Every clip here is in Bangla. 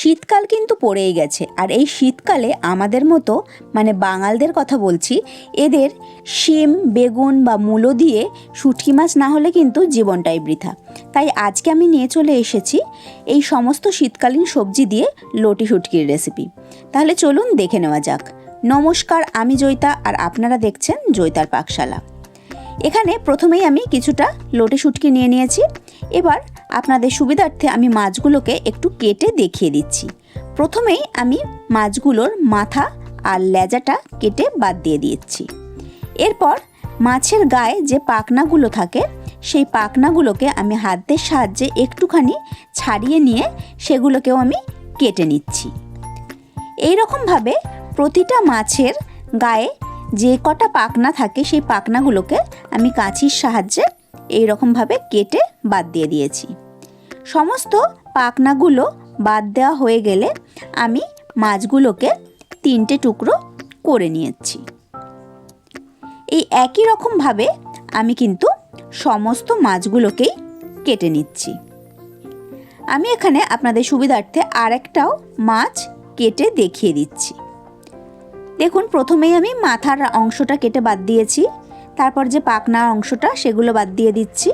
শীতকাল কিন্তু পড়েই গেছে, আর এই শীতকালে আমাদের মতো মানে বাঙালদের কথা বলছি, এদের শিম, বেগুন বা মূলো দিয়ে শুটকি মাছ না হলে কিন্তু জীবনটাই বৃথা। তাই আজকে আমি নিয়ে চলে এসেছি এই সমস্ত শীতকালীন সবজি দিয়ে লটি শুটকির রেসিপি। তাহলে চলুন দেখে নেওয়া যাক। নমস্কার, আমি জয়িতা আর আপনারা দেখছেন জয়িতার পাকশালা। এখানে প্রথমেই আমি কিছুটা লটি শুটকি নিয়ে নিয়েছি। এবার আপনাদের সুবিধার্থে আমি মাছগুলোকে একটু কেটে দেখিয়ে দিচ্ছি। প্রথমেই আমি মাছগুলোর মাথা আর লেজাটা কেটে বাদ দিয়ে দিচ্ছি। এরপর মাছের গায়ে যে পাখনাগুলো থাকে সেই পাখনাগুলোকে আমি হাতের সাহায্যে একটুখানি ছাড়িয়ে নিয়ে সেগুলোকেও আমি কেটে নিচ্ছি। এই রকমভাবে প্রতিটা মাছের গায়ে যে কটা পাখনা থাকে সেই পাখনাগুলোকে আমি কাঁচির সাহায্যে এই রকমভাবে কেটে বাদ দিয়ে দিয়েছি। সমস্ত পাখনাগুলো বাদ দেওয়া হয়ে গেলে আমি মাছগুলোকে 3টে টুকরো করে নিয়েছি। এই একই রকমভাবে আমি কিন্তু সমস্ত মাছগুলোকেই কেটে নিচ্ছি। আমি এখানে আপনাদের সুবিধার্থে আরেকটাও মাছ কেটে দেখিয়ে দিচ্ছি। দেখুন, প্রথমেই আমি মাথার অংশটা কেটে বাদ দিয়েছি, তারপর যে পাখনার অংশটা সেগুলো বাদ দিয়ে দিচ্ছি।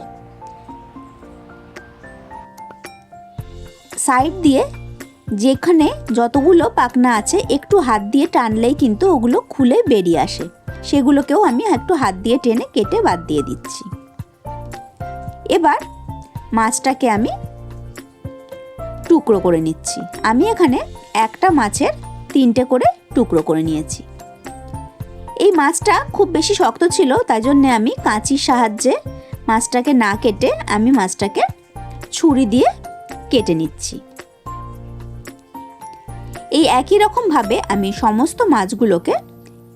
সাইড দিয়ে যেখানে যতগুলো পাখনা আছে একটু হাত দিয়ে টানলেই কিন্তু ওগুলো খুলে বেরিয়ে আসে, সেগুলোকেও আমি একটু হাত দিয়ে টেনে কেটে বাদ দিয়ে দিচ্ছি। এবার মাছটাকে আমি টুকরো করে নিচ্ছি। আমি এখানে একটা মাছের 3টে করে টুকরো করে নিয়েছি। এই মাছটা খুব বেশি শক্ত ছিল, তাই জন্য আমি কাঁচির সাহায্যে মাছটাকে না কেটে আমি মাছটাকে ছুরি দিয়ে কেটে নিচ্ছি। এই একই রকমভাবে আমি সমস্ত মাছগুলোকে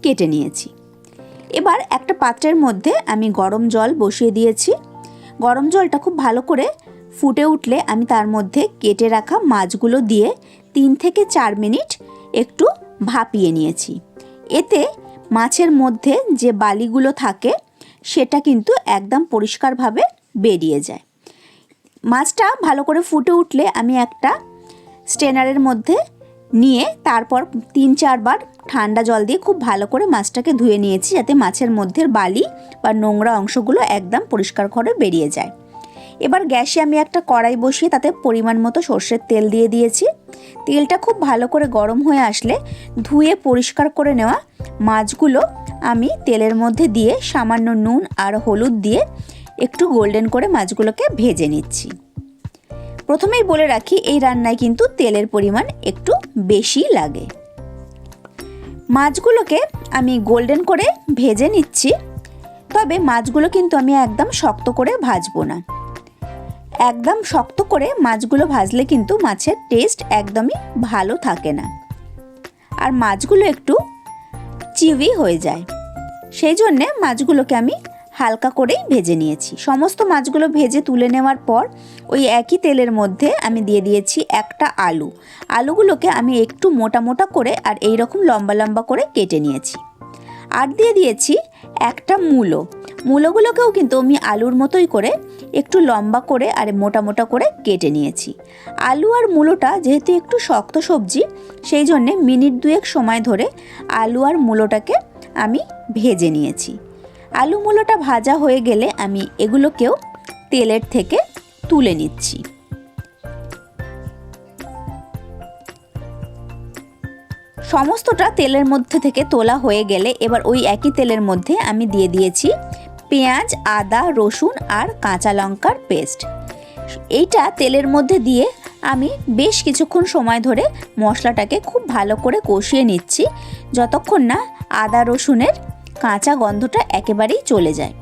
কেটে নিয়েছি। এবার একটা পাত্রের মধ্যে আমি গরম জল বসিয়ে দিয়েছি। গরম জলটা খুব ভালো করে ফুটে উঠলে আমি তার মধ্যে কেটে রাখা মাছগুলো দিয়ে 3 থেকে 4 মিনিট একটু ভাপিয়ে নিয়েছি। এতে মাছের মধ্যে যে বালিগুলো থাকে সেটা কিন্তু একদম পরিষ্কারভাবে বেরিয়ে যায়। মাছটা ভালো করে ফুটে উঠলে আমি একটা স্ট্রেনারের মধ্যে নিয়ে তারপর 3-4 বার ঠান্ডা জল দিয়ে খুব ভালো করে মাছটাকে ধুয়ে নিয়েছি, যাতে মাছের মধ্যে বালি বা নোংরা অংশগুলো একদম পরিষ্কার করে বেরিয়ে যায়। এবার গ্যাসে আমি একটা কড়াই বসিয়ে তাতে পরিমাণ মতো সর্ষের তেল দিয়ে দিয়েছি। তেলটা খুব ভালো করে গরম হয়ে আসলে ধুয়ে পরিষ্কার করে নেওয়া মাছগুলো আমি তেলের মধ্যে দিয়ে সামান্য নুন আর হলুদ দিয়ে একটু গোল্ডেন করে মাছগুলোকে ভেজে নিচ্ছি। প্রথমেই বলে রাখি, এই রান্নায় কিন্তু তেলের পরিমাণ একটু বেশি লাগে। মাছগুলোকে আমি গোল্ডেন করে ভেজে নিচ্ছি, তবে মাছগুলো কিন্তু আমি একদম শক্ত করে ভাজবো না। একদম শক্ত করে মাছগুলো ভাজলে কিন্তু মাছের টেস্ট একদমই ভালো থাকে না, আর মাছগুলো একটু চিউই হয়ে যায়। সেই জন্যে মাছগুলোকে আমি হালকা করেই ভেজে নিয়েছি। সমস্ত মাছগুলো ভেজে তুলে নেওয়ার পর ওই একই তেলের মধ্যে আমি দিয়ে দিয়েছি একটা আলু। আলুগুলোকে আমি একটু মোটা মোটা করে আর এই রকম লম্বা লম্বা করে কেটে নিয়েছি। আর দিয়ে দিয়েছি একটা মূলো। মূলোগুলোকেও কিন্তু আমি আলুর মতোই করে একটু লম্বা করে আর মোটা মোটা করে কেটে নিয়েছি। আলু আর মূলোটা যেহেতু একটু শক্ত সবজি, সেই জন্যে মিনিট 2 সময় ধরে আলু আর মূলোটাকে আমি ভেজে নিয়েছি। আলু মূলোটা ভাজা হয়ে গেলে আমি এগুলোকেও তেলের থেকে তুলে নিচ্ছি। সমস্তটা তেলের মধ্যে থেকে তোলা হয়ে গেলে এবার ওই একই তেলের মধ্যে আমি দিয়ে দিয়েছি পেঁয়াজ, আদা, রসুন আর কাঁচা লঙ্কার পেস্ট। এইটা তেলের মধ্যে দিয়ে আমি বেশ কিছুক্ষণ সময় ধরে মশলাটাকে খুব ভালো করে কষিয়ে নিচ্ছি, যতক্ষণ না আদা রসুনের কাঁচা গন্ধটা একেবারেই চলে যায়।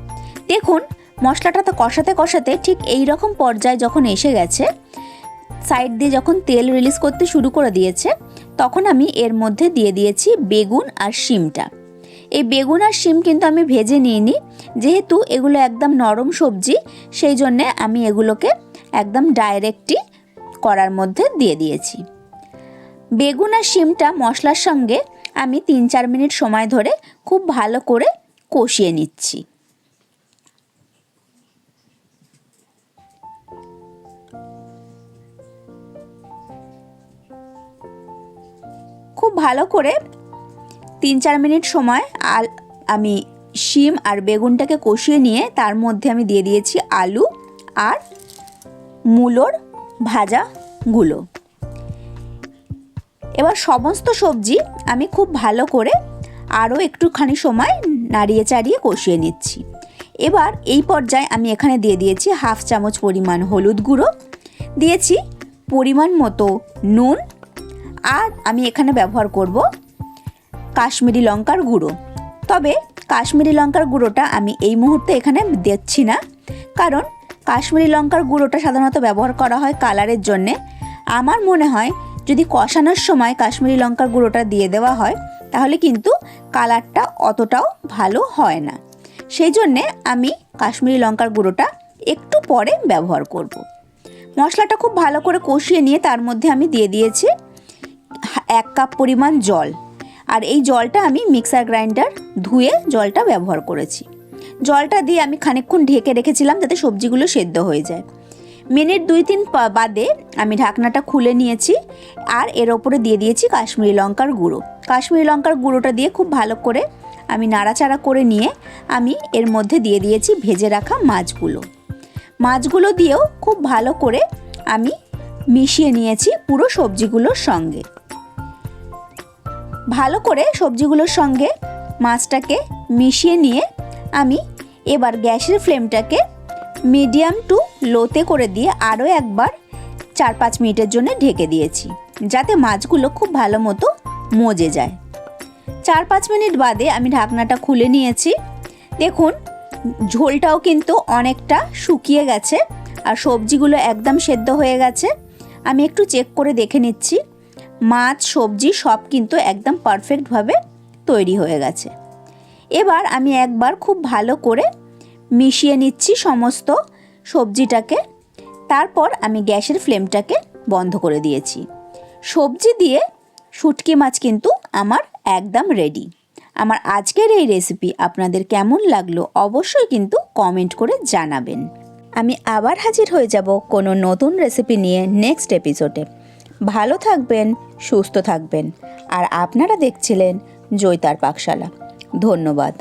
দেখুন, মশলাটা তো কষাতে কষাতে ঠিক এই রকম পর্যায়ে যখন এসে গেছে, সাইড দিয়ে যখন তেল রিলিজ করতে শুরু করে দিয়েছে, তখন আমি এর মধ্যে দিয়ে দিয়েছি বেগুন আর শিমটা। এই বেগুন আর শিম কিন্তু আমি ভেজে নিইনি, যেহেতু এগুলো একদম নরম সবজি, সেই জন্যে আমি এগুলোকে একদম ডাইরেক্টই কড়ার মধ্যে দিয়ে দিয়েছি। বেগুন আর শিমটা মশলার সঙ্গে আমি 3-4 মিনিট সময় ধরে খুব ভালো করে কষিয়ে নিচ্ছি। ভালো করে 3-4 মিনিট সময় আমি শিম আর বেগুনটাকে কষিয়ে নিয়ে তার মধ্যে আমি দিয়ে দিয়েছি আলু আর মূলোর ভাজাগুলো। এবার সমস্ত সবজি আমি খুব ভালো করে আরও একটুখানি সময় নাড়িয়ে চাড়িয়ে কষিয়ে নিচ্ছি। এবার এই পর্যায়ে আমি এখানে দিয়ে দিয়েছি 1/2 চামচ পরিমাণ হলুদ গুঁড়ো, দিয়েছি পরিমাণ মতো নুন, আর আমি এখানে ব্যবহার করব কাশ্মীরি লঙ্কার গুঁড়ো। তবে কাশ্মীরি লঙ্কার গুঁড়োটা আমি এই মুহূর্তে এখানে দিচ্ছি না, কারণ কাশ্মীরি লঙ্কার গুঁড়োটা সাধারণত ব্যবহার করা হয় কালারের জন্যে। আমার মনে হয় যদি কষানোর সময় কাশ্মীরি লঙ্কার গুঁড়োটা দিয়ে দেওয়া হয় তাহলে কিন্তু কালারটা অতটাও ভালো হয় না। সেই জন্যে আমি কাশ্মীরি লঙ্কার গুঁড়োটা একটু পরে ব্যবহার করব। মশলাটা খুব ভালো করে কষিয়ে নিয়ে তার মধ্যে আমি দিয়ে দিয়েছি 1 কাপ পরিমাণ জল, আর এই জলটা আমি মিক্সার গ্রাইন্ডার ধুয়ে জলটা ব্যবহার করেছি। জলটা দিয়ে আমি খানিকক্ষণ ঢেকে রেখেছিলাম যাতে সবজিগুলো সেদ্ধ হয়ে যায়। মিনিট 2-3 বাদে আমি ঢাকনাটা খুলে নিয়েছি, আর এর ওপরে দিয়ে দিয়েছি কাশ্মীরি লঙ্কার গুঁড়ো। কাশ্মীরি লঙ্কার গুঁড়োটা দিয়ে খুব ভালো করে আমি নাড়াচাড়া করে নিয়ে আমি এর মধ্যে দিয়ে দিয়েছি ভেজে রাখা মাছগুলো দিয়েও খুব ভালো করে আমি মিশিয়ে নিয়েছি পুরো সবজিগুলোর সঙ্গে। ভালো করে সবজিগুলোর সঙ্গে মাছটাকে মিশিয়ে নিয়ে আমি এবার গ্যাসের ফ্লেমটাকে মিডিয়াম টু লোতে করে দিয়ে আরও একবার 4-5 মিনিটের জন্য ঢেকে দিয়েছি, যাতে মাছগুলো খুব ভালো মতো মজে যায়। 4-5 মিনিট বাদে আমি ঢাকনাটা খুলে নিয়েছি। দেখুন ঝোলটাও কিন্তু অনেকটা শুকিয়ে গেছে আর সবজিগুলো একদম সেদ্ধ হয়ে গেছে। আমি একটু চেক করে দেখে নিচ্ছি, মাছ সবজি সব কিন্তু একদম পারফেক্টভাবে তৈরি হয়ে গেছে। এবার আমি একবার খুব ভালো করে মিশিয়ে নিচ্ছি সমস্ত সবজিটাকে, তারপর আমি গ্যাসের ফ্লেমটাকে বন্ধ করে দিয়েছি। সবজি দিয়ে শুটকি মাছ কিন্তু আমার একদম রেডি। আমার আজকের এই রেসিপি আপনাদের কেমন লাগলো অবশ্যই কিন্তু কমেন্ট করে জানাবেন। আমি আবার হাজির হয়ে যাব কোনো নতুন রেসিপি নিয়ে নেক্সট এপিসোডে। ভালো থাকবেন, সুস্থ থাকবেন, আর আপনারা দেখছিলেন জয়িতার পাকশালা। ধন্যবাদ।